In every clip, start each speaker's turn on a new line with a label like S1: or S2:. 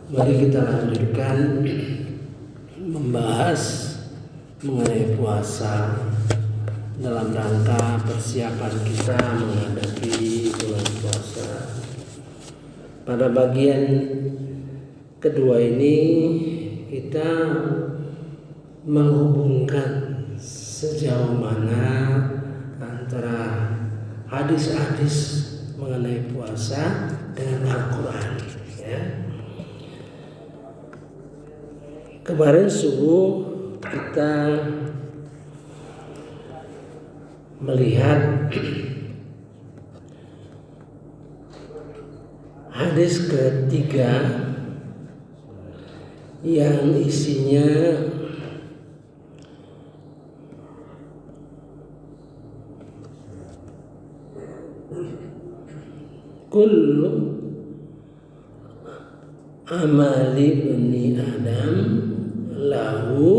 S1: Mari kita lanjutkan membahas mengenai puasa dalam rangka persiapan kita menghadapi bulan puasa. Pada bagian kedua ini kita menghubungkan sejauh mana antara hadis-hadis mengenai puasa dengan Al-Quran, ya. Kemarin subuh kita melihat hadis ketiga yang isinya kullu amali bani Adam lahu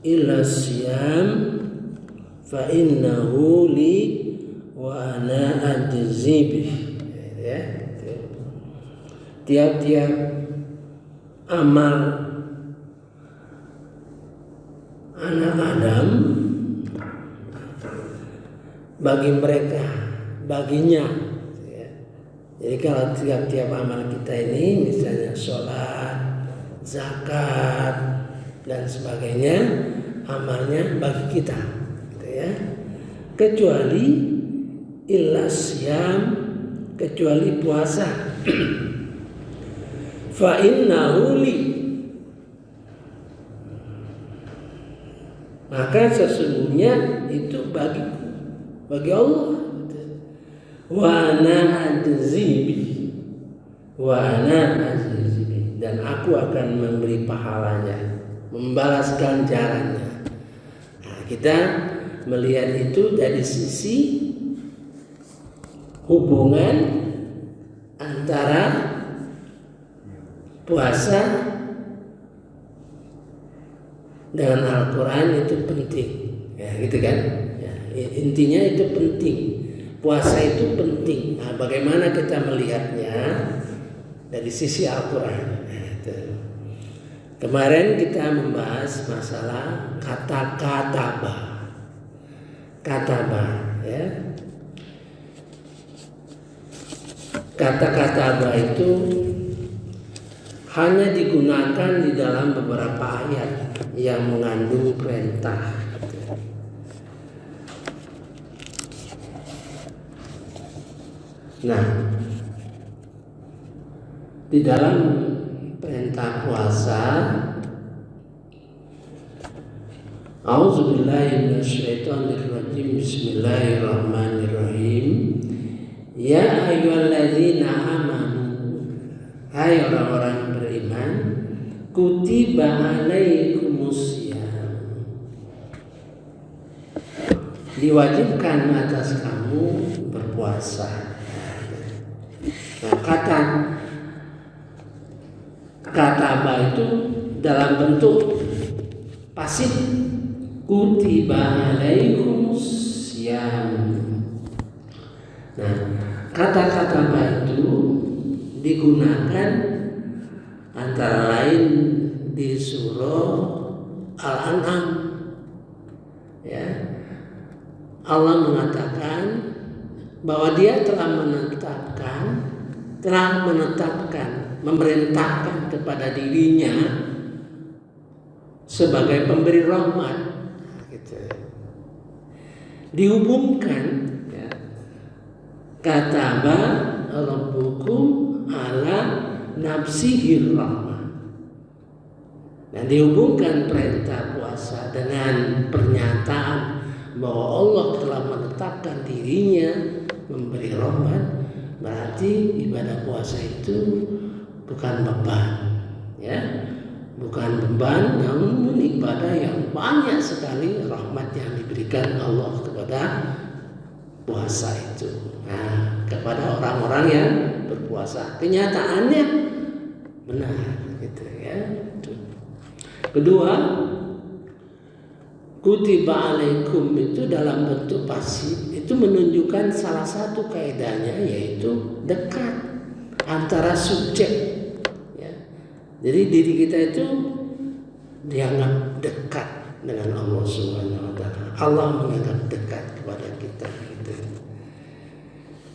S1: ila siyam fa innahu li wa ana ajzi bih, ya. Tiap-tiap amal anak Adam bagi mereka, baginya. Jadi kalau tiap-tiap amal kita ini, misalnya sholat, zakat, dan sebagainya, amalnya bagi kita, gitu ya. Kecuali illa siyam, kecuali puasa. Fa innahu li, maka sesungguhnya itu bagi Allah. Wa ana ajzibi, dan aku akan memberi pahalanya, membalaskan ganjarannya. Nah, kita melihat itu dari sisi hubungan antara puasa dengan Al-Quran itu penting, ya, gitu kan? Ya, intinya itu penting. Puasa itu penting. Nah, bagaimana kita melihatnya dari sisi Al-Quran? Kemarin kita membahas masalah kata kataba, ya. Kata kataba itu hanya digunakan di dalam beberapa ayat yang mengandung perintah. Nah, di dalam perintah puasa, A'udzubillahi minasyaitonirrajim, bismillahirrahmanirrahim. Ya ayyuhalladzina amanu, hai orang-orang beriman, kutiba alaikumusiyam, diwajibkan atas kamu berpuasa. Nah, kataba itu dalam bentuk pasif, kutiba alaikumusiyam. Nah, kata-kata itu digunakan antara lain di surah Al-An'am, ya. Allah mengatakan bahwa Dia telah menetapkan, memerintahkan kepada dirinya sebagai pemberi rahmat, gitu. Dihubungkan, ya, kataba rabbukum ala nafsihir rahmah. Dan dihubungkan perintah puasa dengan pernyataan bahwa Allah telah menetapkan dirinya memberi rahmat. Berarti ibadah puasa itu bukan beban, ya, bukan beban, namun ibadah yang banyak sekali rahmat yang diberikan Allah kepada puasa itu. Nah, kepada orang-orang yang berpuasa, kenyataannya benar, gitu ya. Kedua, kutiba alaikum itu dalam bentuk pasif, itu menunjukkan salah satu kaidahnya, yaitu dekat antara subjek Jadi diri kita itu dianggap dekat dengan Allah Subhanahu wa taala. Allah menganggap dekat kepada kita gitu.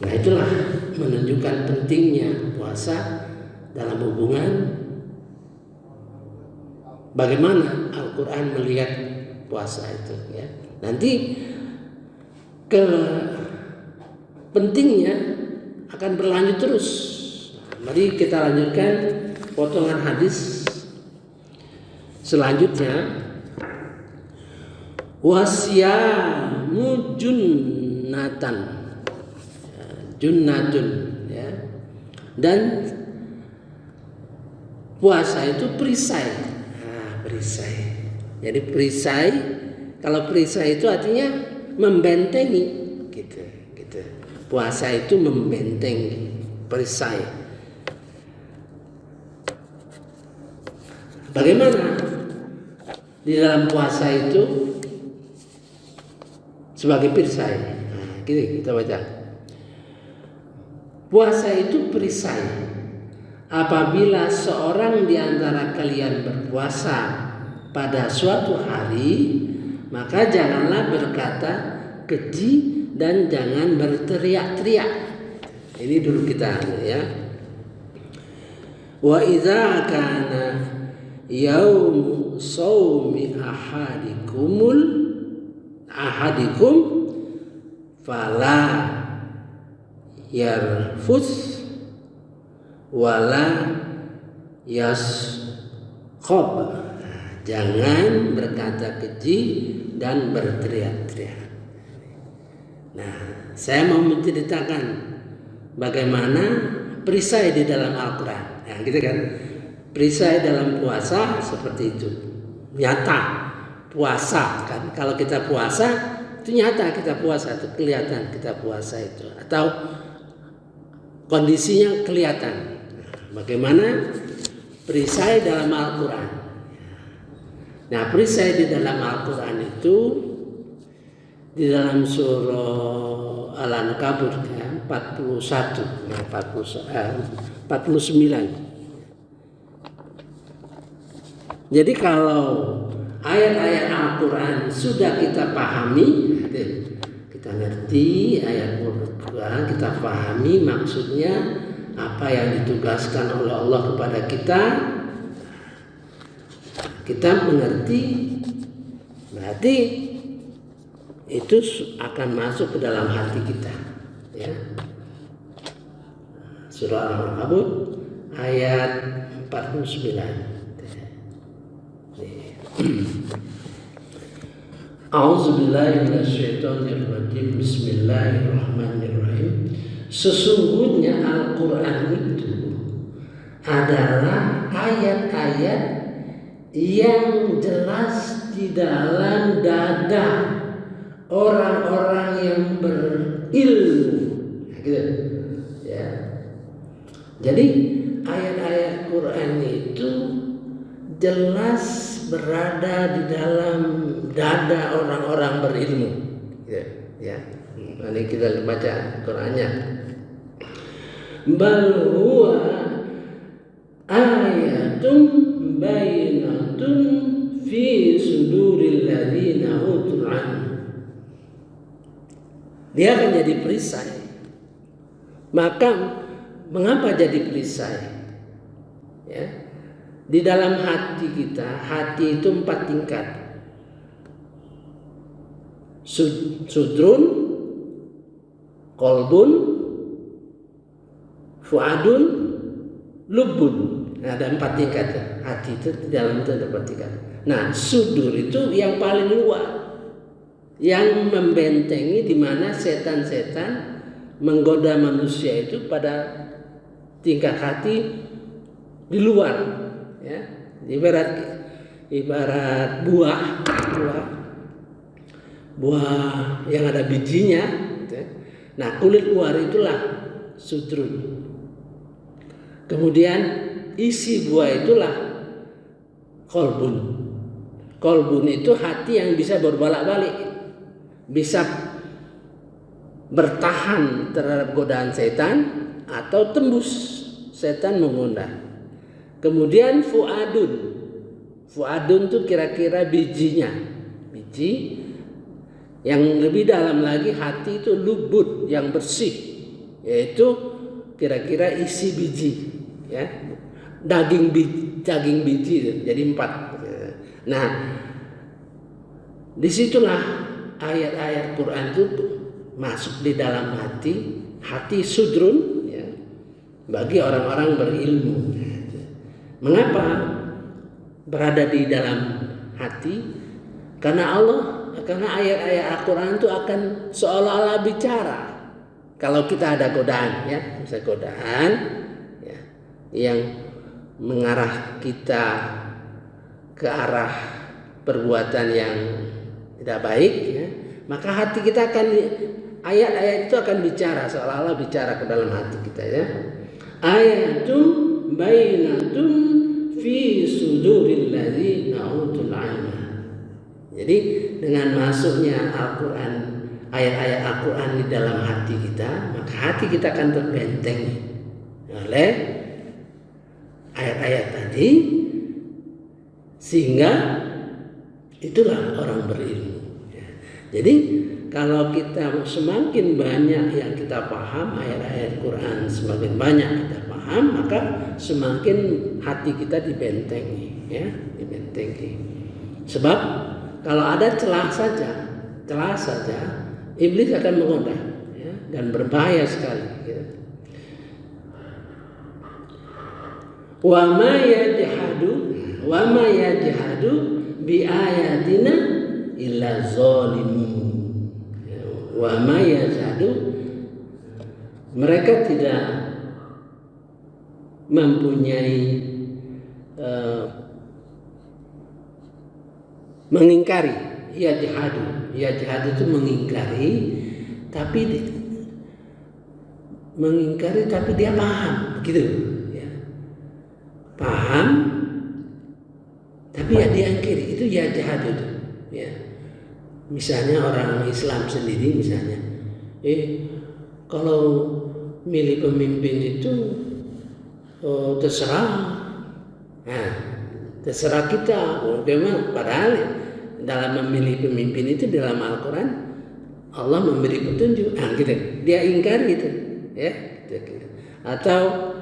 S1: Nah, itulah menunjukkan pentingnya puasa dalam hubungan bagaimana Al-Qur'an melihat puasa itu ya. Nanti ke pentingnya akan berlanjut terus. Mari kita lanjutkan potongan hadis selanjutnya. Wasyamu junnatan, junnatun ya. Dan puasa itu perisai. Nah, perisai. Jadi perisai, kalau perisai itu artinya membentengi gitu. Puasa itu membentengi, perisai. Bagaimana di dalam puasa itu sebagai perisai? Nah, kita baca. Puasa itu perisai. Apabila seorang di antara kalian berpuasa pada suatu hari, maka janganlah berkata keji dan jangan berteriak-teriak. Ini dulu kita ya. Wa idza kana yaum shaumi ahadikum fala yarfus wala yaskhab. Jangan berkata keji dan berteriak-teriak. Nah, saya mau menceritakan bagaimana perisai di dalam Al-Quran. Nah, gitu kan. Perisai dalam puasa seperti itu. Nyata puasa kan. Kalau kita puasa itu nyata kita puasa, itu kelihatan kita puasa itu. Atau kondisinya kelihatan. Nah, bagaimana perisai dalam Al-Quran. Nah, perisai di dalam Al-Quran itu di dalam surah Al-Ankabut ya, 41 ya, 49. Jadi kalau ayat-ayat Al-Quran sudah kita pahami, kita ngerti ayat Al-Quran, kita pahami maksudnya apa yang ditugaskan oleh Allah kepada kita mengerti, berarti itu akan masuk ke dalam hati kita ya. Surah Al-Ankabut ayat 49. A'udzubillahi minasyaitonirrajim. Bismillahirrahmanirrahim. Sesungguhnya Al-Quran itu adalah ayat-ayat yang jelas di dalam dada orang-orang yang berilmu. Gitu. Ya. Jadi ayat-ayat Quran itu jelas berada di dalam dada orang-orang berilmu. Ya. Mari kita baca Qurannya. Bal huwa ayatun bainatun fi suduril ladzina utul ilm. Dia akan jadi perisai. Maka mengapa jadi perisai? Ya. Di dalam hati kita, hati itu 4 tingkat. Sudrun, kolbun, fuadun, lubun. Nah, ada 4 tingkat ya. Hati itu di dalam itu ada 4 tingkat. Nah, sudur itu yang paling luar, yang membentengi di mana setan-setan menggoda manusia itu pada tingkat hati di luar, ya. Ibarat buah yang ada bijinya. Gitu. Nah, kulit luar itulah sudrun. Kemudian isi buah itulah kolbun. Kolbun itu hati yang bisa berbolak-balik, bisa bertahan terhadap godaan setan atau tembus setan menggoda. Kemudian fuadun. Fuadun itu kira-kira bijinya. Biji. Yang lebih dalam lagi hati itu lubud, yang bersih. Yaitu kira-kira isi biji, ya. Daging biji itu jadi 4. Nah, disitulah ayat-ayat Quran itu masuk di dalam hati sudrun, ya, bagi orang-orang berilmu. Mengapa berada di dalam hati? Karena ayat-ayat Al-Quran itu akan seolah-olah bicara. Kalau kita ada godaan, ya, misalnya godaan, ya, yang mengarah kita ke arah perbuatan yang tidak baik, ya, maka hati kita akan, ayat-ayat itu akan bicara, seolah-olah bicara ke dalam hati kita, ya. Ayatum bainatun fi suduril ladzina utul ilma. Jadi dengan masuknya Al-Quran, ayat-ayat Al-Quran di dalam hati kita, maka hati kita akan terbentengi oleh ayat-ayat tadi, sehingga itulah orang berilmu. Jadi kalau kita semakin banyak yang kita paham ayat-ayat Quran, semakin banyak kita paham, maka semakin hati kita dibentengi, ya, dibentengi. Sebab kalau ada celah saja, iblis akan menggoda, ya, dan berbahaya sekali. Ya. Wa ma yajhadu bi ayatina illa zalimun. Wa ma yajhadu, mereka tidak mempunyai mengingkari. Yajhadu itu mengingkari, tapi dia paham, gitu, ya. Paham, tapi ya diingkari, itu yajhadu itu, ya. Misalnya orang Islam sendiri, misalnya, kalau milih pemimpin itu terserah, terserah kita, bagaimana? Padahal dalam memilih pemimpin itu dalam Al-Quran Allah memberi petunjuk, gitu. Dia ingkar gitu, ya. Atau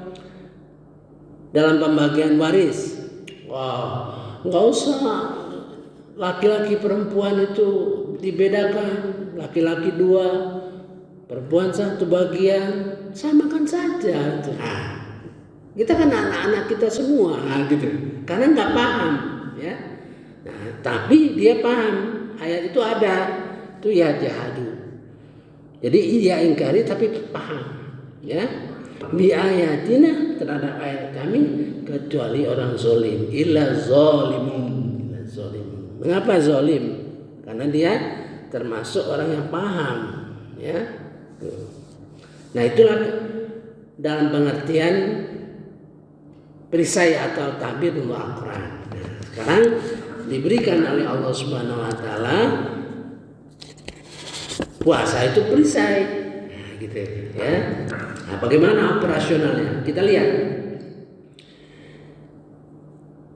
S1: dalam pembagian waris, nggak usah laki-laki perempuan itu dibedakan, laki-laki 2, perempuan 1 bagian, samakan saja. Kita kan anak-anak kita semua, gitu. Karena nggak paham, ya. Nah, tapi dia paham, ayat itu ada, itu ya jahadu. Jadi dia ingkari tapi paham, ya. Bi ayatina, terhadap ayat kami, kecuali orang zalim, illa zalimun. Mengapa zalim? Karena dia termasuk orang yang paham, ya. Nah, itulah dalam pengertian perisai atau tabir dalam Al-Quran. Nah, sekarang diberikan oleh Allah Subhanahu wa taala puasa itu perisai. Nah, gitu, ya. Nah, bagaimana operasionalnya? Kita lihat.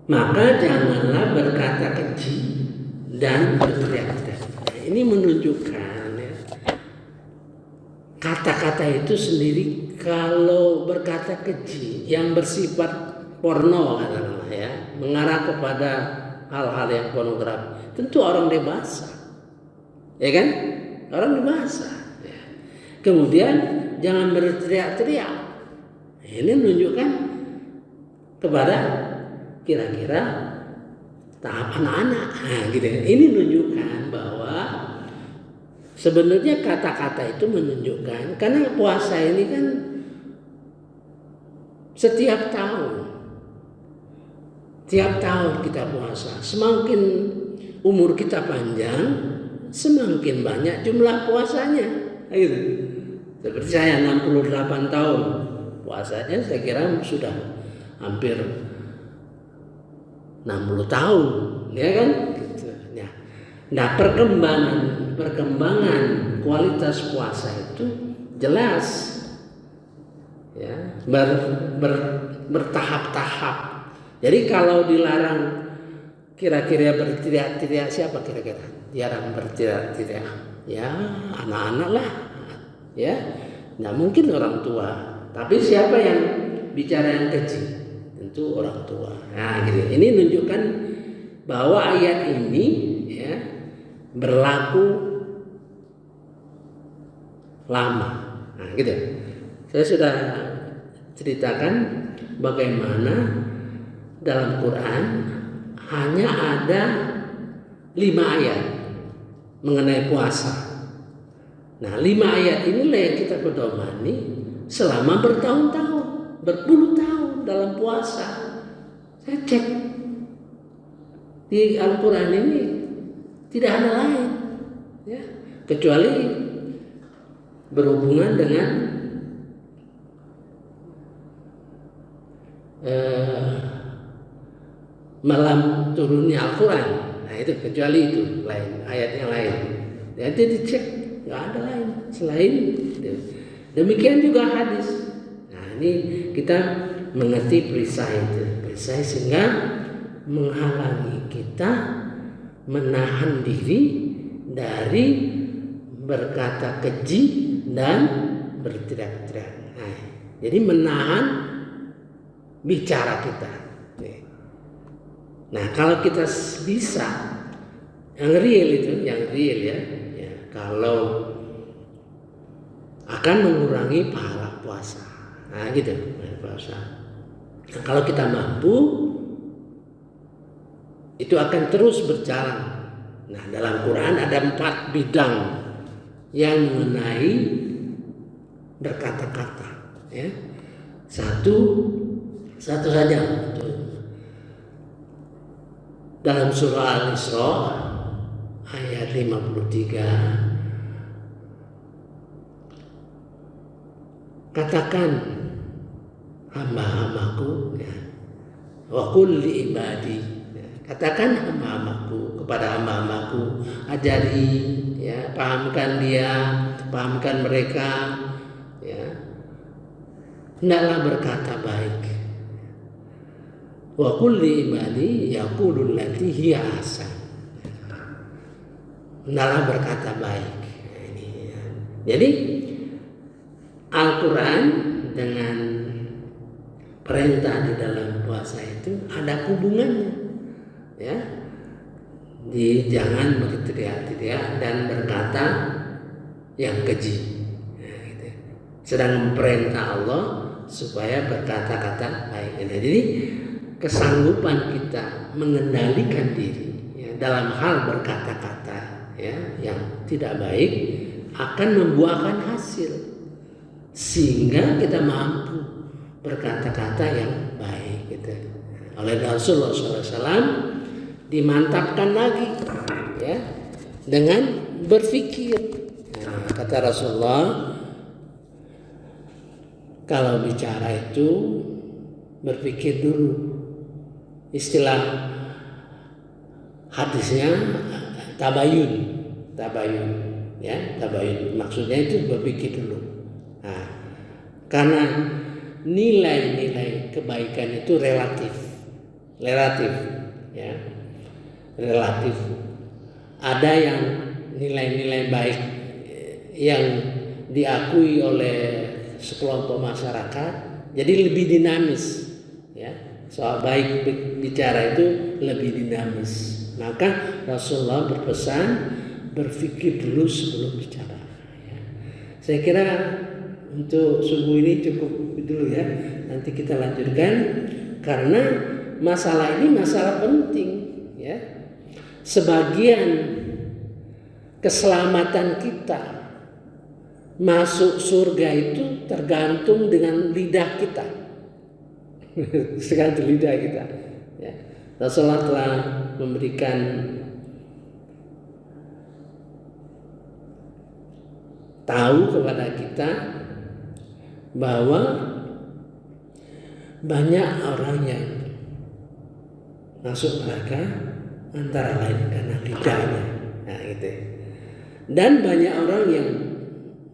S1: Maka janganlah berkata keji dan berteriak-teriak. Nah, ini menunjukkan, ya, kata-kata itu sendiri kalau berkata keji yang bersifat porno, katakanlah, ya, mengarah kepada hal-hal yang pornografi, tentu orang dewasa, ya kan? Orang dewasa, ya. Kemudian jangan berteriak-teriak. Ini menunjukkan kepada kira-kira tahap anak-anak, gitu. Ini menunjukkan bahwa sebenarnya kata-kata itu menunjukkan, karena puasa ini kan setiap tahun. Tiap tahun kita puasa. Semakin umur kita panjang, semakin banyak jumlah puasanya. Gitu. Seperti saya 68 tahun. Puasanya saya kira sudah hampir 60 tahun, ya kan? Gitu. Nah, perkembangan kualitas puasa itu jelas, ya, bertahap-tahap. Jadi kalau dilarang kira-kira berteriak-teriak, siapa kira-kira? Jarang berteriak-teriak. Ya anak-anak lah. Ya, nggak mungkin orang tua. Tapi siapa yang bicara yang kecil? Tentu orang tua. Nah, gitu. Ini menunjukkan bahwa ayat ini ya berlaku lama. Nah, gitu. Saya sudah ceritakan bagaimana dalam Quran hanya ada 5 ayat mengenai puasa. Nah, 5 ayat inilah yang kita pedomani selama bertahun-tahun, berpuluh tahun dalam puasa. Saya cek di Al-Quran ini tidak ada lain, ya, kecuali berhubungan dengan malam turunnya Al-Quran. Nah itu kecuali itu lain, ayat yang lain. Nanti dicek, nggak ada lain selain itu. Demikian juga hadis. Nah ini kita mengerti perisai itu, perisai sehingga menghalangi kita menahan diri dari berkata keji dan berteriak-teriak. Nah, jadi menahan bicara kita. Nah kalau kita bisa yang real itu, yang real ya, kalau akan mengurangi pahala puasa. Nah gitu, puasa. Nah, kalau kita mampu, itu akan terus berjalan. Nah dalam Quran ada 4 bidang yang mengenai berkata-kata. Ya, satu saja. Dalam surah Al-Isra ayat 53, katakan hamba-hambaku ya, wa qul li ibadi, ya, katakan hamba-hambaku kepada hamba-hambaku, ajari ya, pahamkan mereka ya, hendaklah berkata baik. Wa kulli ibadi yaqulul lati hiya ahsan. Hendaklah berkata baik. Jadi Al-Quran dengan perintah di dalam puasa itu ada hubungannya. Ya. Jangan berteriak-teriak dan berkata yang keji. Nah, gitu. Sedang perintah Allah supaya berkata-kata baik. Jadi kesanggupan kita mengendalikan diri ya, dalam hal berkata-kata ya, yang tidak baik akan membuahkan hasil sehingga kita mampu berkata-kata yang baik gitu. Oleh Rasulullah SAW dimantapkan lagi ya dengan berpikir. Nah, kata Rasulullah, kalau bicara itu berpikir dulu. Istilah hadisnya tabayun ya, tabayun maksudnya itu berpikir dulu. Nah, karena nilai-nilai kebaikan itu relatif ya, relatif. Ada yang nilai-nilai baik yang diakui oleh sekelompok masyarakat jadi lebih dinamis ya. Soal baik bicara itu lebih dinamis. Maka Rasulullah berpesan berpikir dulu sebelum bicara. Ya. Saya kira untuk subuh ini cukup dulu ya. Nanti kita lanjutkan karena masalah ini masalah penting ya. Sebagian keselamatan kita masuk surga itu tergantung dengan lidah kita. Sekarang lidah kita ya. Rasulullah telah memberikan tahu kepada kita bahwa banyak orang yang masuk neraka antara lain karena lidahnya. Nah, gitu. Dan banyak orang yang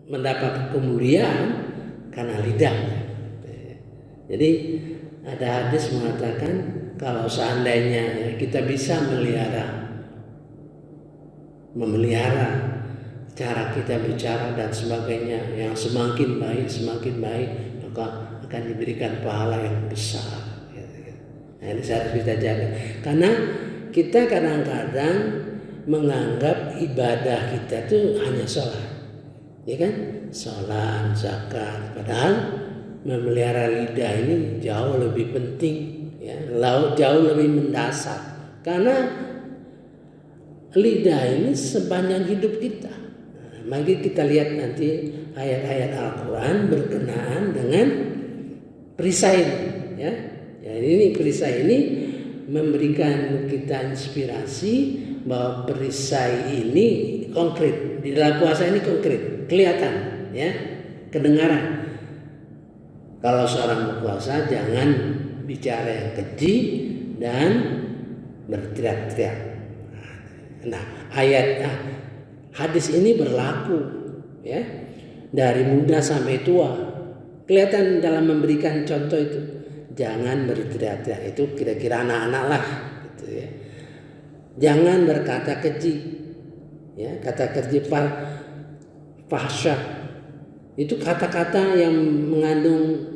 S1: mendapat kemuliaan karena lidahnya. Jadi ada hadis mengatakan kalau seandainya kita bisa memelihara cara kita bicara dan sebagainya yang semakin baik, maka akan diberikan pahala yang besar. Nah, ini harus kita jaga. Karena kita kadang-kadang menganggap ibadah kita itu hanya sholat, ya kan? Sholat, zakat. Padahal memelihara lidah ini jauh lebih penting, ya, jauh lebih mendasar. Karena lidah ini sepanjang hidup kita. Mari kita lihat nanti ayat-ayat Al-Quran berkenaan dengan perisai ini, ya. Jadi ini perisai ini memberikan kita inspirasi bahwa perisai ini konkret. Di dalam puasa ini konkret, kelihatan, ya, kedengaran. Kalau seorang berpuasa jangan bicara yang keji dan berteriak-teriak. Nah, hadis ini berlaku, ya, dari muda sampai tua. Kelihatan dalam memberikan contoh itu. Jangan berteriak-teriak, itu kira-kira anak-anak lah, gitu ya. Jangan berkata keji, ya, kata keji fahsya. Itu kata-kata yang mengandung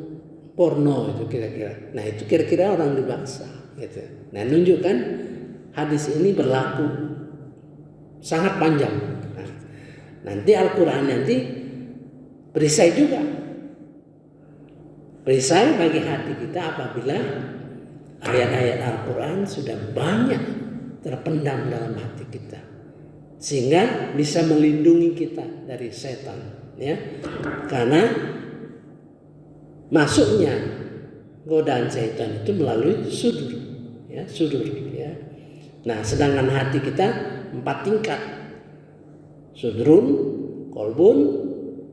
S1: porno itu kira-kira. Nah, itu kira-kira orang dibangsa, gitu. Nah, nunjukkan hadis ini berlaku sangat panjang. Nah, nanti Al-Quran nanti perisai juga. Perisai bagi hati kita apabila ayat-ayat Al-Quran sudah banyak terpendam dalam hati kita, sehingga bisa melindungi kita dari setan, ya. Karena masuknya godaan setan itu melalui sudur, ya, ya. Nah, sedangkan hati kita 4 tingkat: sudrun, kolbun,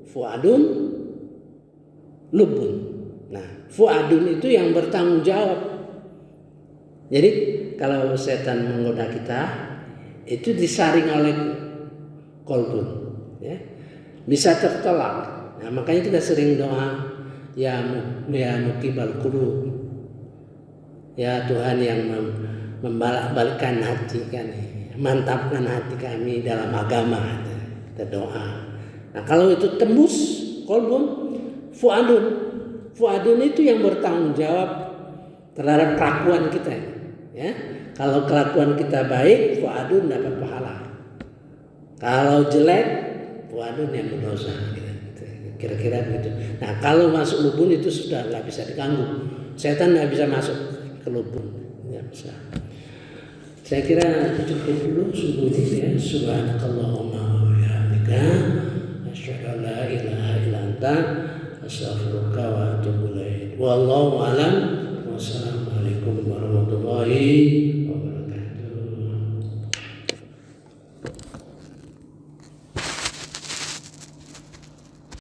S1: fuadun, lubun. Nah, fuadun itu yang bertanggung jawab. Jadi kalau setan menggoda kita, itu disaring oleh kolbun, ya, bisa tertolak. Nah, makanya kita sering doa, ya muqibal qulub, ya Tuhan yang membalikkan hati kami, mantapkan hati kami dalam agama. Kita doa. Nah, kalau itu tembus kolbun, fuadun itu yang bertanggung jawab terhadap kelakuan kita, ya. Kalau kelakuan kita baik, fuadun dapat pahala. Kalau jelek, fuadun yang berdosa, gitu. Kira-kira begitu. Nah, kalau masuk lubun itu sudah nggak bisa diganggu. Setan nggak bisa masuk ke lubun, nggak bisa. Saya kira cukup dulu subuh ini, ya. Subhanakallahumma wa bihamdika, asyhadu an la ilaha illa anta, astaghfiruka wa atubu ilaik. Wallahu a'lam. Wassalamualaikum warahmatullahi